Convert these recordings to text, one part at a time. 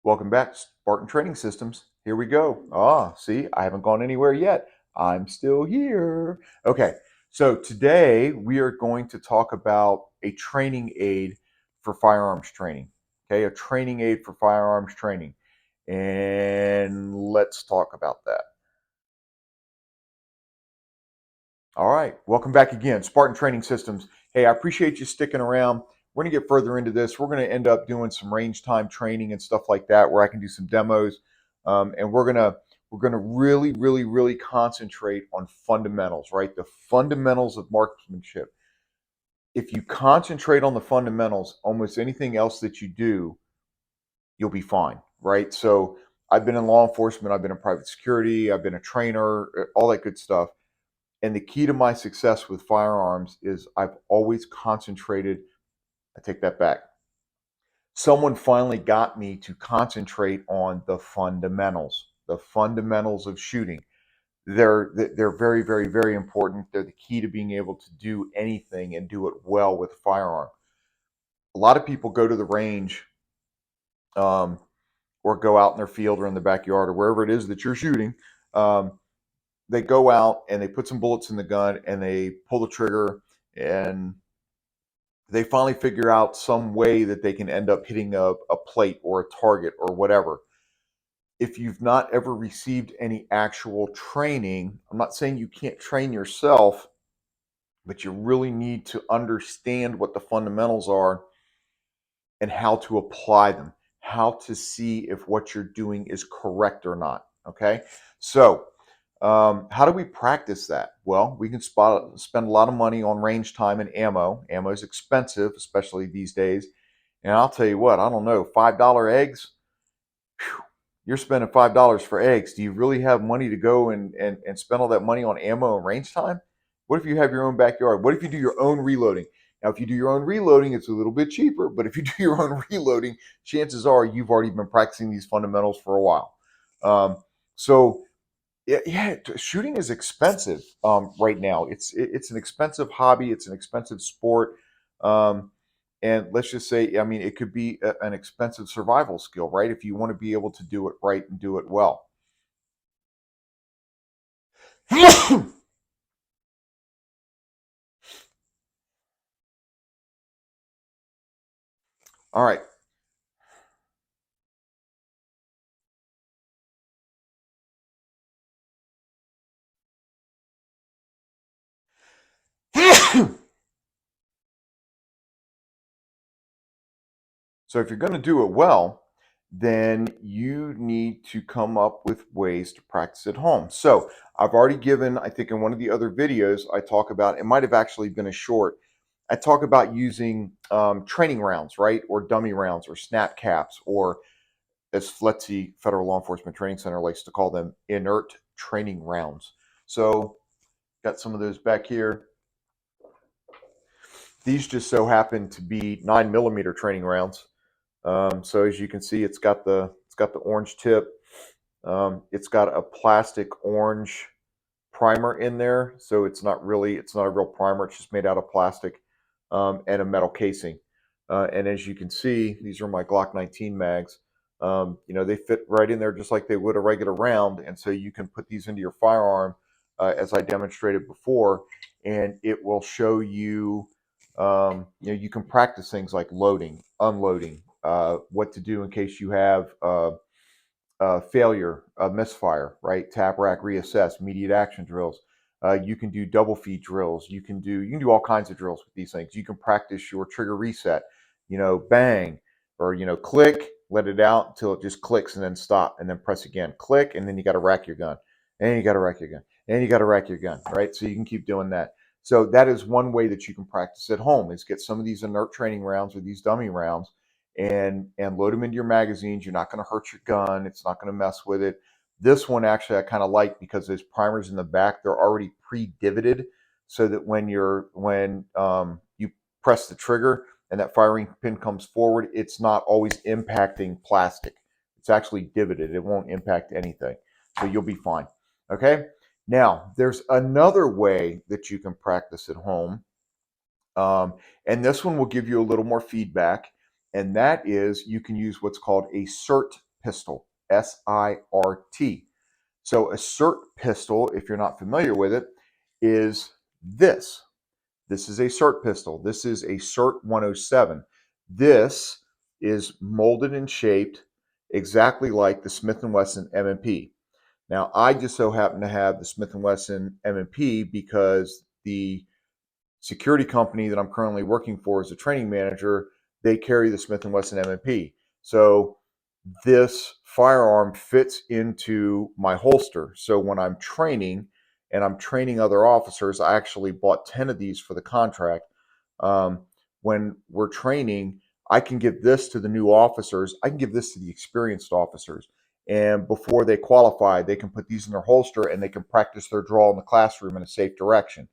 Welcome back, Spartan Training Systems. Here we go. See, I haven't gone anywhere yet. I'm still here. Okay, so today we are going to talk about a training aid for firearms training. Okay, a training aid for firearms training. And let's talk about that. All right, welcome back again, Spartan Training Systems. Hey, I appreciate you sticking around. We're going to get further into this. We're going to end up doing some range time training and stuff like that, where I can do some demos, and we're gonna really concentrate on fundamentals, right? The fundamentals of marksmanship. If you concentrate on the fundamentals, almost anything else that you do, you'll be fine, right? So I've been in law enforcement, I've been in private security, I've been a trainer, all that good stuff. And the key to my success with firearms is I've always concentrated. I take that back. Someone finally got me to concentrate on the fundamentals of shooting. They're very important. They're the key to being able to do anything and do it well with a firearm. A lot of people go to the range, um, or go out in their field or in the backyard or wherever it is that you're shooting. They go out and they put some bullets in the gun and they pull the trigger, and they finally figure out some way that they can end up hitting a plate or a target or whatever. If you've not ever received any actual training, I'm not saying you can't train yourself, but you really need to understand what the fundamentals are and how to apply them, how to see if what you're doing is correct or not. Okay. So, how do we practice that? Well, we can spend a lot of money on range time and ammo. Ammo is expensive, especially these days. And I'll tell you what, I don't know, $5 eggs. Whew, you're spending $5 for eggs. Do you really have money to go and spend all that money on ammo and range time? What if you have your own backyard? What if you do your own reloading? Now, if you do your own reloading, it's a little bit cheaper, but if you do your own reloading, chances are you've already been practicing these fundamentals for a while. So, yeah, shooting is expensive right now. It's an expensive hobby. It's an expensive sport. Um, and let's just say, I mean, it could be an expensive survival skill, right? If you want to be able to do it right and do it well. All right. So if you're going to do it well, then you need to come up with ways to practice at home. So I've already given, I think in one of the other videos, I talk about, it might have actually been a short, I talk about using training rounds, right? Or dummy rounds or snap caps, or as FLETC, Federal Law Enforcement Training Center, likes to call them, inert training rounds. So got some of those back here. These just so happen to be 9mm training rounds. So as you can see, it's got the orange tip. It's got a plastic orange primer in there, so it's not a real primer. It's just made out of plastic, and a metal casing. And as you can see, these are my Glock 19 mags. They fit right in there just like they would a regular round, and so you can put these into your firearm, as I demonstrated before, and it will show you. You can practice things like loading, unloading, what to do in case you have failure, misfire, right? Tap, rack, reassess, immediate action drills. You can do double feed drills. You can do all kinds of drills with these things. You can practice your trigger reset. Bang, or click, let it out until it just clicks, and then stop, and then press again, click, and then you got to rack your gun, and you got to rack your gun, and you got to rack your gun, right? So you can keep doing that. So that is one way that you can practice at home, is get some of these inert training rounds or these dummy rounds, and load them into your magazines. You're not going to hurt your gun. It's not going to mess with it. This one actually I kind of like, because there's primers in the back. They're already pre-divoted, so that when you press the trigger and that firing pin comes forward, it's not always impacting plastic. It's actually divoted. It won't impact anything. So you'll be fine. Okay. Now, there's another way that you can practice at home. And this one will give you a little more feedback. And that is, you can use what's called a cert pistol, S-I-R-T. So a SIRT pistol, if you're not familiar with it, is this. This is a SIRT pistol. This is a SIRT 107. This is molded and shaped exactly like the Smith & Wesson M&P. Now, I just so happen to have the Smith & Wesson M&P because the security company that I'm currently working for as a training manager, they carry the Smith & Wesson M&P. So this firearm fits into my holster. So when I'm training and I'm training other officers, I actually bought 10 of these for the contract. When we're training, I can give this to the new officers. I can give this to the experienced officers. And before they qualify, they can put these in their holster and they can practice their draw in the classroom in a safe direction.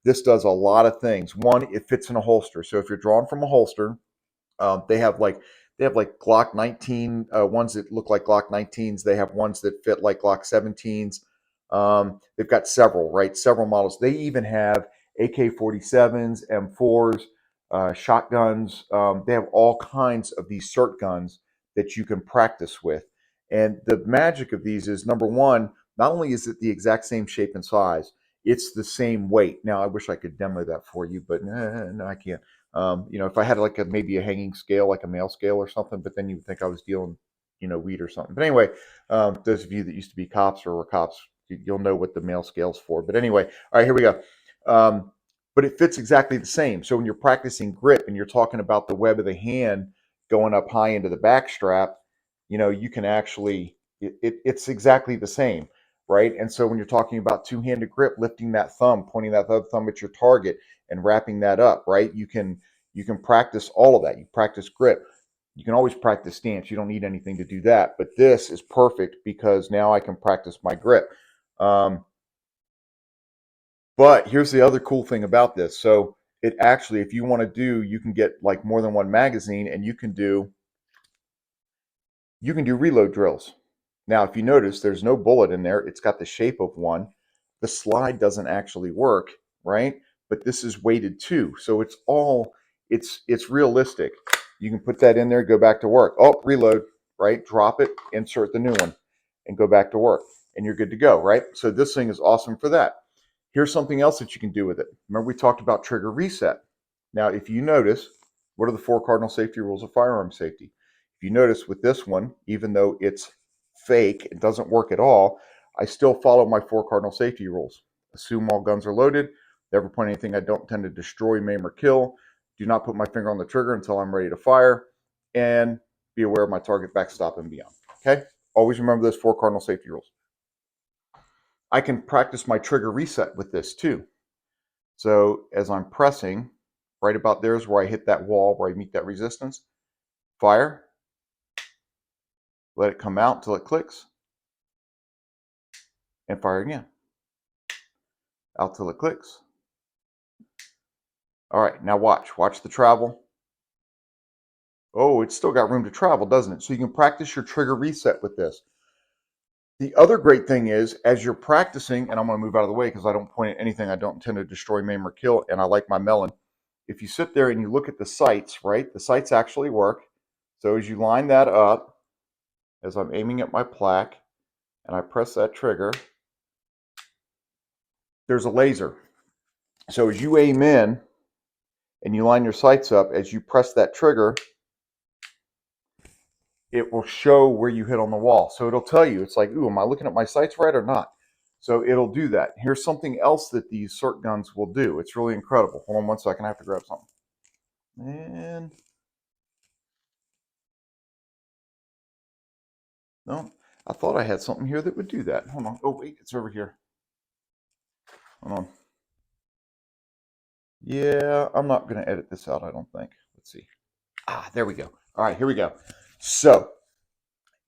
This does a lot of things. One, it fits in a holster. So if you're drawing from a holster, they have like Glock 19 ones that look like Glock 19s. They have ones that fit like Glock 17s. They've got several, right? Several models. They even have AK-47s, M4s, shotguns. They have all kinds of these SIRT guns that you can practice with. And the magic of these is, number one, not only is it the exact same shape and size, it's the same weight. Now, I wish I could demo that for you, but no, I can't. If I had like maybe a hanging scale, like a male scale or something, but then you would think I was dealing, weed or something. But anyway, those of you that used to be cops or were cops, you'll know what the male scale's for. But anyway, all right, here we go. But it fits exactly the same. So when you're practicing grip and you're talking about the web of the hand going up high into the back strap, you can actually, it's exactly the same, right? And so when you're talking about two-handed grip, lifting that thumb, pointing that other thumb at your target and wrapping that up, right? You can practice all of that. You practice grip. You can always practice stance. You don't need anything to do that. But this is perfect because now I can practice my grip. But here's the other cool thing about this. So it actually, if you want to do, you can get like more than one magazine and you can do reload drills. Now, if you notice, there's no bullet in there. It's got the shape of one. The slide doesn't actually work, right? But this is weighted too. So it's realistic. You can put that in there, go back to work. Oh, reload, right? Drop it, insert the new one, and go back to work. And you're good to go, right? So this thing is awesome for that. Here's something else that you can do with it. Remember we talked about trigger reset. Now, if you notice, what are the 4 cardinal safety rules of firearm safety? If you notice with this one, even though it's fake, it doesn't work at all, I still follow my 4 cardinal safety rules. Assume all guns are loaded. Never point anything I don't intend to destroy, maim, or kill. Do not put my finger on the trigger until I'm ready to fire. And be aware of my target, backstop, and beyond. Okay? Always remember those 4 cardinal safety rules. I can practice my trigger reset with this too. So as I'm pressing, right about there is where I hit that wall, where I meet that resistance. Fire. Let it come out until it clicks. And fire again. Out till it clicks. All right, now watch. Watch the travel. Oh, it's still got room to travel, doesn't it? So you can practice your trigger reset with this. The other great thing is, as you're practicing, and I'm going to move out of the way because I don't point at anything I don't intend to destroy, maim, or kill, and I like my melon. If you sit there and you look at the sights, right, the sights actually work. So as you line that up, as I'm aiming at my plaque, and I press that trigger, there's a laser. So as you aim in and you line your sights up, as you press that trigger, it will show where you hit on the wall. So it'll tell you, it's like, ooh, am I looking at my sights right or not? So it'll do that. Here's something else that these SIRT guns will do. It's really incredible. Hold on one second, I have to grab something. And no, I thought I had something here that would do that. Hold on. Oh, wait, it's over here. Hold on. Yeah, I'm not going to edit this out, I don't think. Let's see. There we go. All right, here we go. So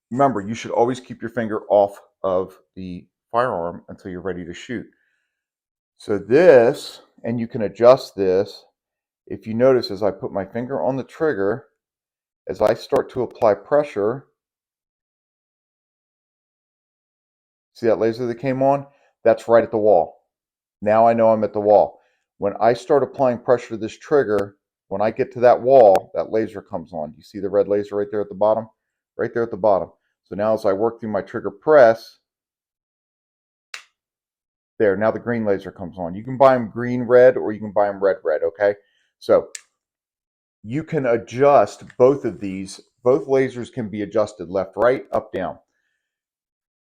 remember, you should always keep your finger off of the firearm until you're ready to shoot. So this, and you can adjust this. If you notice, as I put my finger on the trigger, as I start to apply pressure, see that laser that came on? That's right at the wall. Now I know I'm at the wall. When I start applying pressure to this trigger, when I get to that wall, that laser comes on. You see the red laser right there at the bottom? right there at the bottom. So now as I work through my trigger press, there, now the green laser comes on. You can buy them green, red, or you can buy them red, red, okay? So you can adjust both of these. Both lasers can be adjusted left, right, up, down.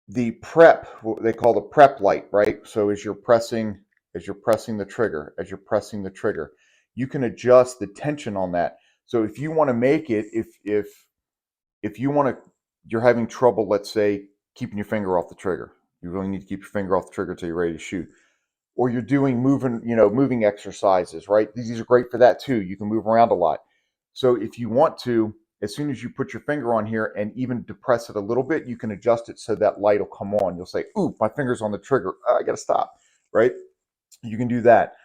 The prep, what they call the prep light, right? So as you're pressing the trigger, you can adjust the tension on that. So if you want to make it, if you want to, you're having trouble, let's say, keeping your finger off the trigger. You really need to keep your finger off the trigger until you're ready to shoot. Or you're doing moving exercises, right? These are great for that too. You can move around a lot. So if you want to, as soon as you put your finger on here and even depress it a little bit, you can adjust it so that light will come on. You'll say, ooh, my finger's on the trigger. Oh, I got to stop, right? You can do that.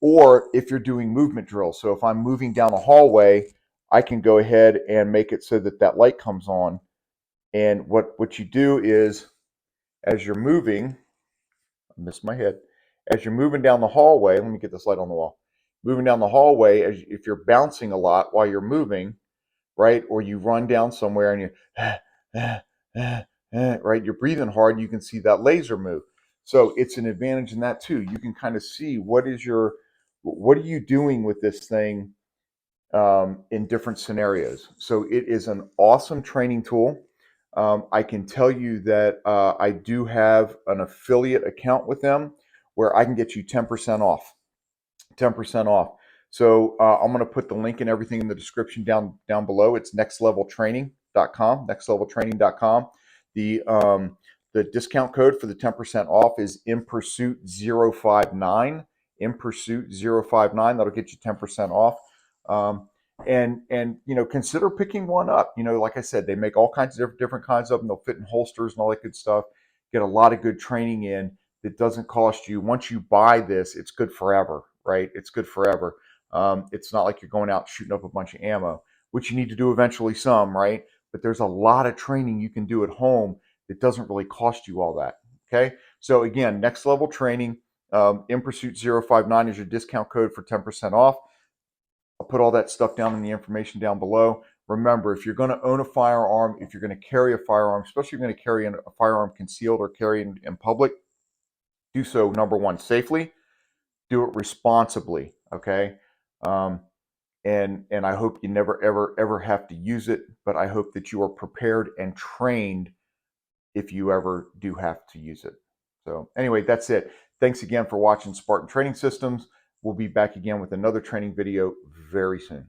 Or if you're doing movement drills. So if I'm moving down a hallway, I can go ahead and make it so that that light comes on. And what you do is, as you're moving, I missed my head. As you're moving down the hallway, let me get this light on the wall. Moving down the hallway, if you're bouncing a lot while you're moving, right? Or you run down somewhere and right? You're breathing hard, you can see that laser move. So it's an advantage in that too. You can kind of see what are you doing with this thing in different scenarios. So it is an awesome training tool. I can tell you that I do have an affiliate account with them where I can get you 10% off. 10% off. So I'm going to put the link and everything in the description down below. It's nextleveltraining.com, nextleveltraining.com. The discount code for the 10% off is InPursuit059. InPursuit059. That'll get you 10% off. And consider picking one up. Like I said, they make all kinds of different kinds of them. They'll fit in holsters and all that good stuff. Get a lot of good training in. It doesn't cost you. Once you buy this, it's good forever, right? It's good forever. It's not like you're going out shooting up a bunch of ammo, which you need to do eventually some, right? But there's a lot of training you can do at home that doesn't really cost you all that, okay? So again, Next Level Training, InPursuit059 is your discount code for 10% off. I'll put all that stuff down in the information down below. Remember, if you're going to own a firearm, if you're going to carry a firearm, especially if you're going to carry a firearm concealed or carry in public, do so, number one, safely. Do it responsibly, okay? And I hope you never, ever have to use it, but I hope that you are prepared and trained if you ever do have to use it. So anyway, that's it. Thanks again for watching Spartan Training Systems. We'll be back again with another training video very soon.